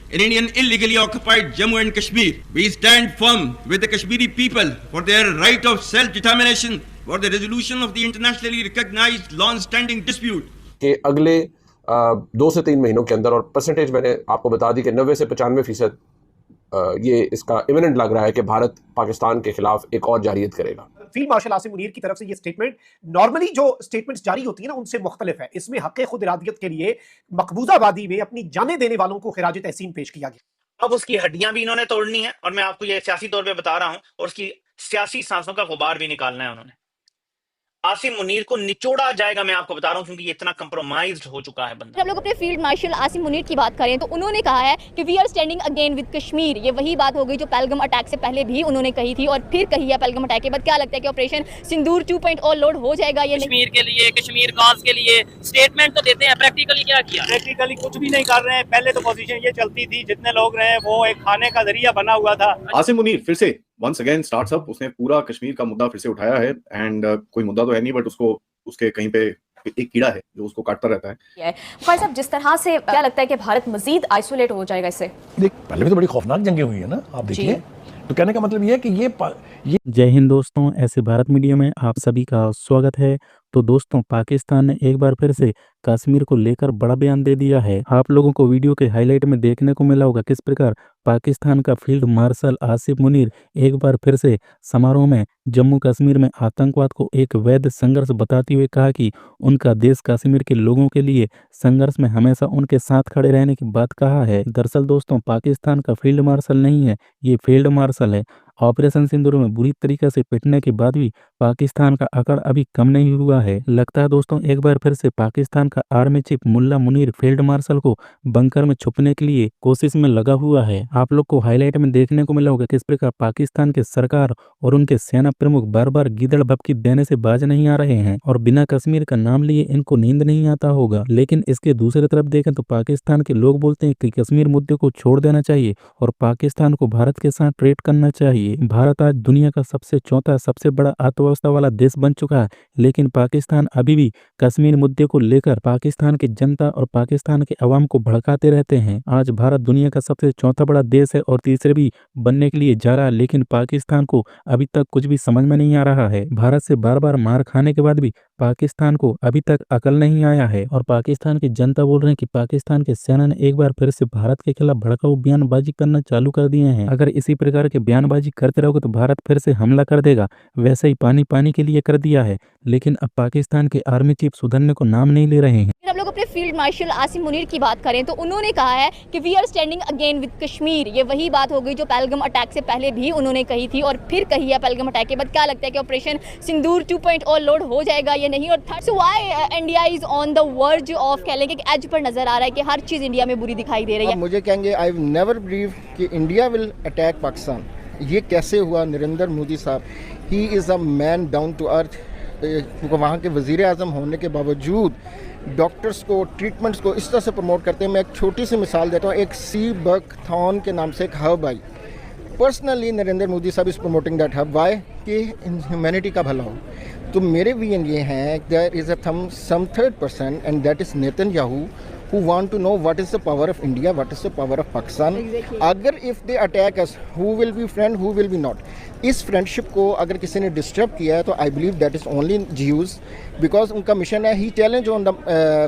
in Indian illegally occupied Jammu and Kashmir. We stand firm with the Kashmiri people for their right of self-determination, for the resolution of the internationally recognized long-standing dispute. कि अगले 2 से 3 महीनों के अंदर, और percentage मैंने आपको बता दी कि 90 से 95% ये इसका इमिनेंट लग रहा है कि भारत पाकिस्तान के खिलाफ एक और जारियत करेगा। फील्ड मार्शल आसिम मुनीर की तरफ से ये स्टेटमेंट नॉर्मली जो स्टेटमेंट्स जारी होती है ना उनसे मुख्तलिफ है। इसमें हक़ खुद इरादियत के लिए मकबूजा आबादी में अपनी जानें देने वालों को खिराज तहसीन पेश किया गया। अब उसकी हड्डियां भी इन्होंने तोड़नी है और मैं आपको ये सियासी तौर पे बता रहा हूं, और उसकी सियासी सांसों का गुबार भी निकालना है उन्होंने। आसिम मुनीर को निचोड़ा जाएगा, मैं आपको बता रहा हूं, क्योंकि ये इतना कंप्रोमाइज्ड हो चुका है बंदा। हम लोग अपने फील्ड मार्शल आसिम मुनीर की बात करें तो उन्होंने कहा है कि we are standing again with Kashmir. ये वही बात हो गई जो पहलगाम अटैक से पहले भी उन्होंने कही थी और फिर कही है पहलगाम अटैक के बाद। क्या लगता है कि ऑपरेशन सिंदूर 2.0 लोड हो जाएगा? ये कश्मीर के लिए, कश्मीर कॉज के लिए स्टेटमेंट तो देते हैं, प्रैक्टिकली क्या किया? प्रैक्टिकली कुछ भी नहीं कर रहे हैं। पहले तो पोजीशन ये चलती थी, जितने लोग रहे वो एक खाने का जरिया बना हुआ था। आसिम मुनीर फिर से वंस अगेन स्टार्ट्स अप। उसने पूरा कश्मीर का मुद्दा फिर से उठाया है, एंड कोई मुद्दा तो है नहीं, बट उसको उसके कहीं पे एक कीड़ा है जो उसको काटता रहता है। भाई साहब, जिस तरह से क्या लगता है कि भारत मजीद आइसोलेट हो जाएगा इससे? देख, पहले भी तो बड़ी खौफनाक जंगें हुई है ना, आप देखिए। तो कहने का मतलब ये है कि ये जय हिंद दोस्तों, ऐसे भारत मीडिया में आप सभी का स्वागत है। तो दोस्तों, पाकिस्तान ने एक बार फिर से कश्मीर को लेकर बड़ा बयान दे दिया है। आप लोगों को वीडियो के हाईलाइट में देखने को मिला होगा किस प्रकार पाकिस्तान का फील्ड मार्शल आसिम मुनीर एक बार फिर से समारोह में जम्मू कश्मीर में आतंकवाद को एक वैध संघर्ष बताते हुए कहा कि उनका देश कश्मीर के लोगों के लिए संघर्ष में हमेशा उनके साथ खड़े रहने की बात कहा है। दरअसल दोस्तों, पाकिस्तान का फील्ड मार्शल नहीं है, ये फील्ड मार्शल है। ऑपरेशन सिंदूर में बुरी तरीके से पिटने के बाद भी पाकिस्तान का अकड़ अभी कम नहीं हुआ है। लगता है दोस्तों, एक बार फिर से पाकिस्तान का आर्मी चीफ मुल्ला मुनीर फील्ड मार्शल को बंकर में छुपने के लिए कोशिश में लगा हुआ है। आप लोग को हाईलाइट में देखने को मिला होगा किस प्रकार पाकिस्तान के सरकार और उनके सेना प्रमुख बार बार गिदड़ भपकी देने से बाज नहीं आ रहे हैं और बिना कश्मीर का नाम लिए इनको नींद नहीं आता होगा। लेकिन इसके दूसरी तरफ देखें तो पाकिस्तान के लोग बोलते हैं कि कश्मीर मुद्दे को छोड़ देना चाहिए और पाकिस्तान को भारत के साथ ट्रेड करना चाहिए। भारत आज दुनिया का चौथा सबसे बड़ा अर्थव्यवस्था वाला देश बन चुका है, लेकिन पाकिस्तान अभी भी कश्मीर मुद्दे को लेकर पाकिस्तान की जनता और पाकिस्तान के अवाम को भड़काते रहते हैं। आज भारत दुनिया का सबसे चौथा बड़ा देश है और तीसरे भी बनने के लिए जा रहा है, लेकिन पाकिस्तान को अभी तक कुछ भी समझ में नहीं आ रहा है। भारत से बार बार मार खाने के बाद भी पाकिस्तान को अभी तक अकल नहीं आया है और पाकिस्तान की जनता बोल रहे हैं कि पाकिस्तान के सेना ने एक बार फिर से भारत के खिलाफ भड़काऊ बयानबाजी करना चालू कर दिए हैं। अगर इसी प्रकार के बयानबाजी करते रहोगे तो भारत फिर से हमला कर देगा। वैसे ही पानी पानी के लिए कर दिया है, लेकिन अब पाकिस्तान के आर्मी चीफ सुधरने को नाम नहीं ले रहे हैं। हम लोग अपने फील्ड मार्शल आसिम मुनीर की बात करें तो उन्होंने कहा है कि we are standing again with Kashmir. ये वही बात हो गई जो पहलगाम अटैक से पहले भी उन्होंने कही थी और फिर कही है पहलगाम अटैक के बाद। क्या लगता है कि ऑपरेशन सिंदूर 2.0 लोड हो जाएगा या नहीं? और third, so why India is on the verge of, कह लेंगे कि एज पर नजर आ रहा है कि हर चीज इंडिया में बुरी दिखाई दे रही है। मुझे कहेंगे आई नेवर बिलीव कि इंडिया विल अटैक पाकिस्तान। ये कैसे हुआ? नरेंद्र मोदी साहब, he is a man down to earth. वहाँ के वज़ीर आज़म होने के बावजूद डॉक्टर्स को, ट्रीटमेंट्स को इस तरह से प्रमोट करते हैं। मैं एक छोटी सी मिसाल देता हूँ। एक सी बकथॉन के नाम से एक हब आई। पर्सनली नरेंद्र मोदी साहब is promoting that hub. Why? कि ह्यूमैनिटी का भला हो। तो मेरे विजन ये हैं, there is some third person and that is Netanyahu who want to know what is the power of India, what is the power of Pakistan. अगर if they attack us, who will be friend, who will be not. इस friendship को अगर किसी ने disturb किया है तो I believe that is only Jews, because उनका मिशन है, he challenge on the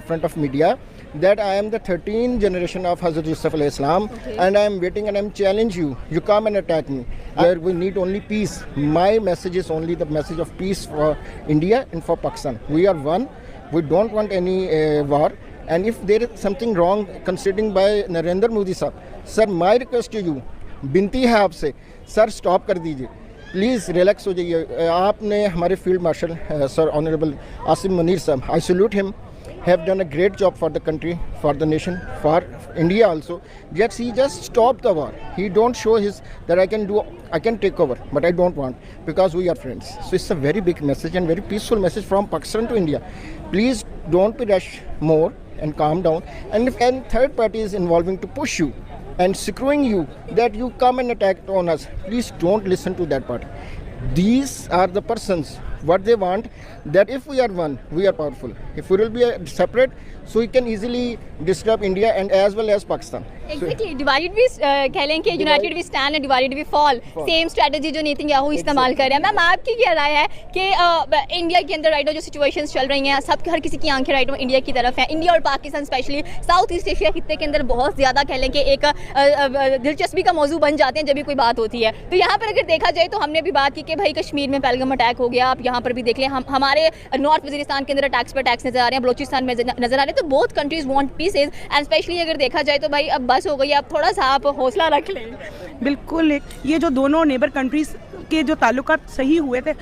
front of media that I am the 13th generation of Hazrat Yusuf alayhi salam, and I am waiting and I am challenge you. You come and attack me. Where we need only peace. My message is only the message of peace for India and for Pakistan. We are one. We don't want any war. And if there is something wrong considering by Narendra Modi sahab, sir, my request to you, बिनती है आपसे, sir stop कर दीजिए, please relax हो जाइए। आपने हमारे field marshal sir honourable Asim Munir sahab, I salute him, have done a great job for the country, for the nation, for India also. Yet he just stopped the war. He don't show his that I can take over, but I don't want, because we are friends. So it's a very big message and very peaceful message from Pakistan to India. Please don't be rush more and calm down. And if any third party is involving to push you and screwing you that you come and attack on us, please don't listen to that party. These are the persons what they want, that if we are one, we are powerful. If we will be separate, so we can easily disrupt India and as well as Pakistan. Exactly. Divided we कह लें कि united we stand and divided we fall, same strategy जो Netanyahu इस्तेमाल कर रहे हैं। Ma'am आपकी क्या राय है कि इंडिया के अंदर राइट जो सिचुएशंस चल रही हैं, सब हर किसी की आंखें राइट इंडिया की तरफ हैं। इंडिया और Pakistan specially south east Asia खित्ते के अंदर बहुत ज़्यादा कह लें कि एक दिलचस्पी का मौजू बन जाते हैं जब भी कोई बात होती है। तो यहाँ पर अगर देखा जाए तो हमने भी बात की कि भाई कश्मीर में पहलगाम अटैक हो गया, आप यहाँ पर भी देख लें, हमारे नॉर्थ वजीरिस्तान के अंदर अटैक्स पर अटैक्स नजर आ रहे हैं, बलोचिस्तान में नजर आ रहे हैं। तो both countries want pieces and specially अगर देखा जाए तो भाई अब बस हो गई, आप थोड़ा सा आप हौसला रख लें। बिल्कुल, ये जो दोनों नेबर कंट्रीज के जो ताल्लुकात सही हुए थे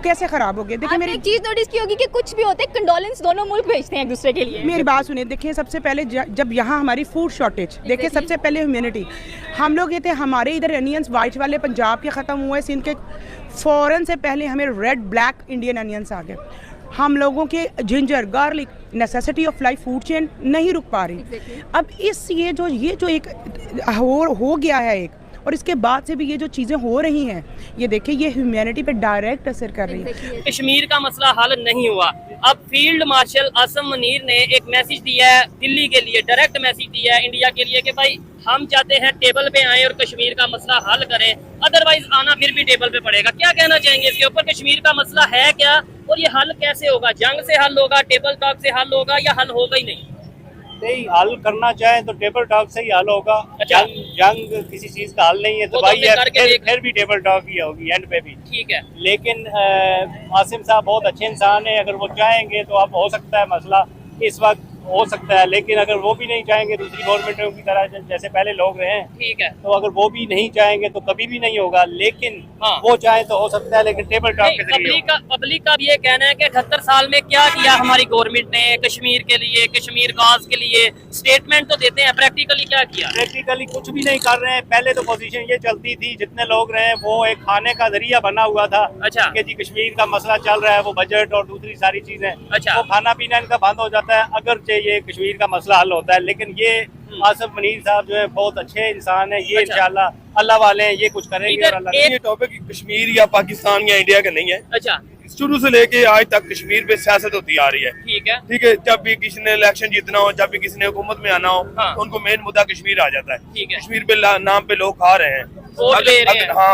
कैसे खराब हो गए। देखिए मेरी एक चीज नोटिस की होगी कि कुछ भी होते हैं कंडोलेंस दोनों मुल्क भेजते हैं एक दूसरे के लिए। मेरी बात सुनिए, देखिए सबसे पहले जब यहाँ हमारी फूड शॉर्टेज, देखिए सबसे पहले ह्यूमैनिटी, हम लोग ये थे, हमारे इधर अनियंस वाइट वाले पंजाब के ख़त्म हुए, सिंध के फ़ौरन से पहले हमें रेड ब्लैक इंडियन अनियंस आ गए। हम लोगों के ginger garlic necessity of life food chain नहीं रुक पा रही। अब ये जो एक हो गया है एक, और इसके बाद से भी ये जो चीज़ें हो रही हैं, ये देखिए ये ह्यूमैनिटी पे डायरेक्ट असर कर रही है। कश्मीर का मसला हल नहीं हुआ। अब फील्ड मार्शल आसिम मुनीर ने एक मैसेज दिया है दिल्ली के लिए, डायरेक्ट मैसेज दिया है इंडिया के लिए कि भाई हम चाहते हैं टेबल पे आए और कश्मीर का मसला हल करें, अदरवाइज आना फिर भी टेबल पे पड़ेगा। क्या कहना चाहेंगे इसके ऊपर? कश्मीर का मसला है क्या और ये हल कैसे होगा? जंग से हल होगा, टेबल टॉक से हल होगा, या हल होगा ही नहीं? नहीं, हल करना चाहे तो टेबल टॉक से ही हल होगा। जंग किसी चीज का हल नहीं है, तो भाई फिर भी टेबल टॉक ही होगी एंड पे भी। ठीक है, लेकिन आसिम साहब बहुत अच्छे इंसान है, अगर वो चाहेंगे तो अब हो सकता है मसला इस वक्त हो सकता है, लेकिन अगर वो भी नहीं चाहेंगे दूसरी गवर्नमेंटों की तरह जैसे पहले लोग रहे हैं, ठीक है, तो अगर वो भी नहीं चाहेंगे तो कभी भी नहीं होगा। लेकिन वो चाहे तो हो सकता है, लेकिन टेबल टॉक के जरिए। पब्लिक का ये कहना है कि 78 साल में क्या किया हमारी गवर्नमेंट ने कश्मीर के लिए, कश्मीर कॉज के लिए? स्टेटमेंट तो देते हैं, प्रैक्टिकली क्या किया? प्रैक्टिकली कुछ भी नहीं कर रहे हैं। पहले तो पोजीशन ये चलती थी, जितने लोग रहे वो एक खाने का जरिया बना हुआ था। अच्छा, कि जी कश्मीर का मसला चल रहा है, वो बजट और दूसरी सारी चीजें, अच्छा, वो खाना पीना इनका बंद हो जाता है, अगर ये कश्मीर का मसला हल होता है। लेकिन ये आसिम मुनीर साहब जो है बहुत अच्छे इंसान है, ये इंशाल्लाह अल्लाह वाले हैं, ये कुछ करेंगे। ये टॉपिक कश्मीर या पाकिस्तान या इंडिया का नहीं है। अच्छा, शुरू से लेके आज तक कश्मीर पे सियासत होती आ रही है। ठीक है, जब भी किसी ने इलेक्शन जीतना हो, जब भी किसी ने हुकूमत में आना हो, तो उनको मेन मुद्दा कश्मीर आ जाता है। कश्मीर पे नाम पे लोग खा रहे हैं,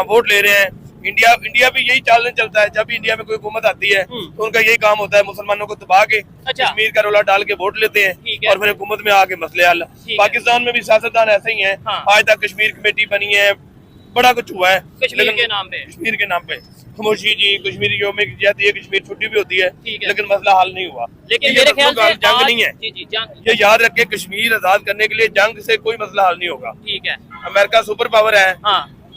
वोट ले रहे हैं। इंडिया भी यही चालन चलता है। जब भी इंडिया में कोई हुकूमत आती है तो उनका यही काम होता है, मुसलमानों को दबा के कश्मीर का रोला डाल के वोट लेते हैं और फिर हुकूमत में आके मसले हल। पाकिस्तान में भी सियासतदान ऐसे ही हैं। आज तक कश्मीर कमेटी बनी है, बड़ा कुछ हुआ है कश्मीर के नाम पे, कश्मीर के नाम पे खामोशी जी, कश्मीर योम की जाती है, कश्मीर छुट्टी भी होती है, लेकिन मसला हल नहीं हुआ। लेकिन मेरे ख्याल से जंग नहीं है, ये याद रखे, कश्मीर आजाद करने के लिए जंग से कोई मसला हल नहीं होगा। ठीक है, अमेरिका सुपर पावर है,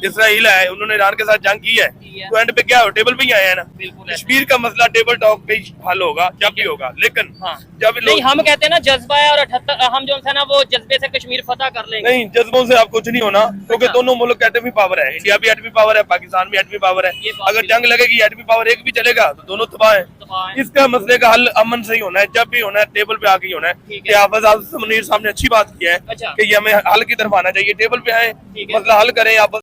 इसराइल है, उन्होंने ईरान के साथ जंग की है, तो एंड पे क्या हो, टेबल पे ही आया है ना। कश्मीर का मसला टेबल टॉक पे हल होगा, जब भी होगा। लेकिन जब नहीं, हम कहते हैं ना जज्बा है, और 78 हम जो है ना वो जज्बे से कश्मीर फतह कर लेंगे। नहीं, जज्बों से आप कुछ नहीं होना, क्योंकि दोनों मुल्क एटमी पावर है। इंडिया भी एटमी पावर है, पाकिस्तान भी एटमी पावर है। अगर जंग लगेगी, एटमी पावर एक भी चलेगा तो दोनों तबाह है। इसका मसले का हल अमन से ही होना है, जब भी होना है टेबल पे आके ही होना है। आसिम मुनीर साहब ने अच्छी बात की है कि ये हमें हल की तरफ आना चाहिए, टेबल पे आए, मसला हल करें।